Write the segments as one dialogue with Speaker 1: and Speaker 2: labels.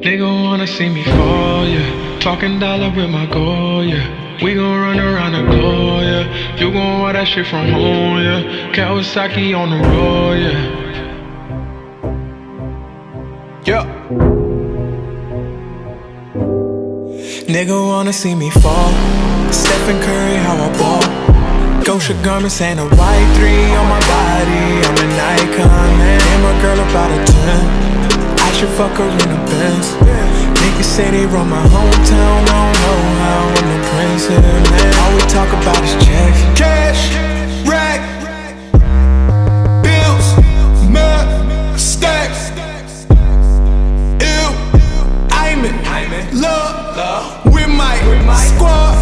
Speaker 1: Nigga wanna see me fall, yeah. Talking dollar with my goal, yeah. We gon' run around the globe, yeah. You gon' want that shit from home, yeah. Kawasaki on the road, yeah. Yeah. Nigga wanna see me fall. Stephen Curry, how I ball. Gosha garments and a white 3 on my body. I'm an icon, man. And my girl about a 10. I should fuck her in a Benz. Niggas say they run my hometown. I don't know how I'm the prince here, man. All we talk about is checks.
Speaker 2: Cash, rack, bills, mud, stacks. Ew, I'm in love with my squad.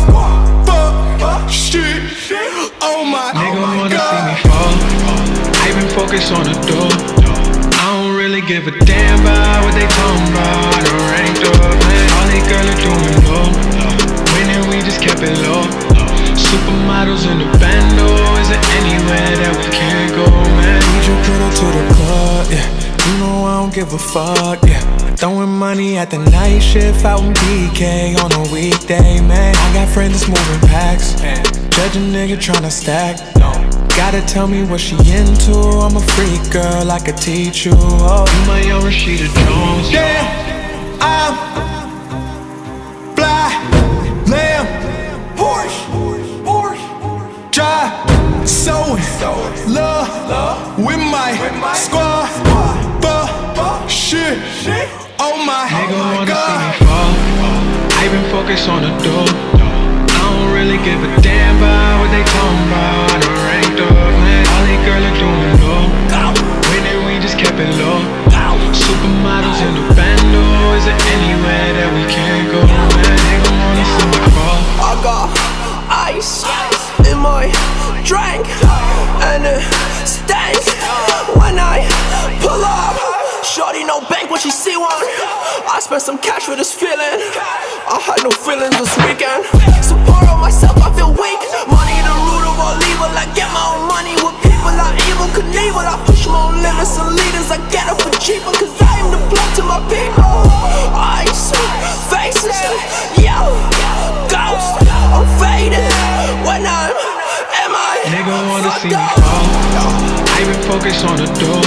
Speaker 2: Fuck, shit, oh my god.
Speaker 1: Nigga wanna see me fall. I been focused on the door. I don't really give a damn about what they talking about. I done ranked up, man. All these girls are doing low. Winning, we just kept it low. Supermodels in the bando. Is there anywhere that we can't go, man?
Speaker 2: Need your girl to the club, yeah. You know I don't give a fuck, yeah. Throwing money at the night shift out in BK on a weekday, man. I got friends that's moving packs. Judge a nigga tryna stack. Gotta tell me what she into. I'm a freak girl, I could teach you. Oh,
Speaker 1: You my young Rashida Jones.
Speaker 2: damn, I'm fly, lamb, Porsche, drive, sewing, love with my squad. Fuck, shit, oh my
Speaker 1: Nigga wanna
Speaker 2: god.
Speaker 1: see me fall. I been focused on the door. I don't really give a damn about what they talking about. I done ranked up, man. All these girls are doing low. Winning, we just kept it low. Supermodels in the bando. Is there anywhere that we can't go, man? Nigga wanna see me fall.
Speaker 3: I got ice in my drink, and it stinks when I pull up. Shorty no bank when she see one. I spent some cash for this feeling. I had no feelings this weekend. Support on myself, I feel weak. Money the root of all evil. I get my own money with people I evil Knievel. I push my own limits and leaders. I get it for cheaper, cause I am the blood to my people. Ice, faces, yo, ghost. I'm faded when I'm
Speaker 1: Nigga wanna see me fall. I been focused on the door.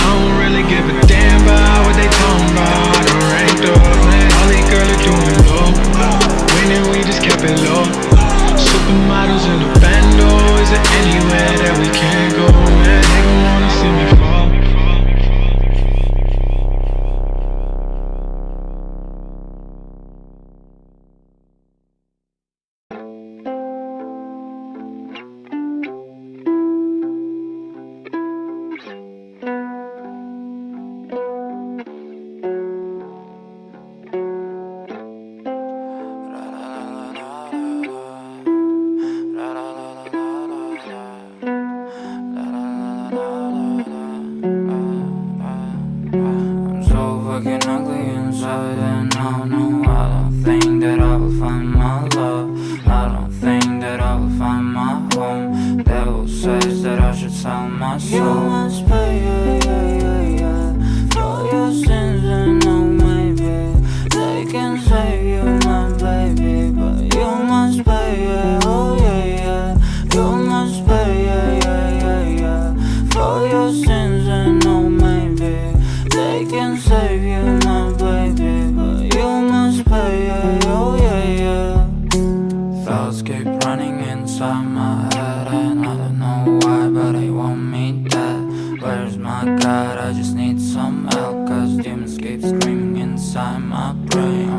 Speaker 1: I don't really give a damn about what they talking about. I done ranked up, man. All these girls are doing low. Winning, we just kept it low. Supermodels in the bando. Is there anywhere that we can't go, man? Nigga wanna see me fall.
Speaker 4: I'm so fucking ugly inside, and I don't know. I don't think that I will find my love. I don't think that I will find my home. Devil says that I should sell my soul. You must pay, yeah, yeah, yeah, yeah, for your sins, and no, maybe they can save you, my baby, but you must pay, yeah, oh yeah, yeah. You must pay, yeah, yeah, yeah, yeah, for your sins, and no, maybe they can save you, my baby, but you must pay, yeah, oh yeah, yeah. Thoughts keep running inside my head, and I don't know why, but I want me dead. Where's my God? I just need some help, cause demons keep screaming inside my brain.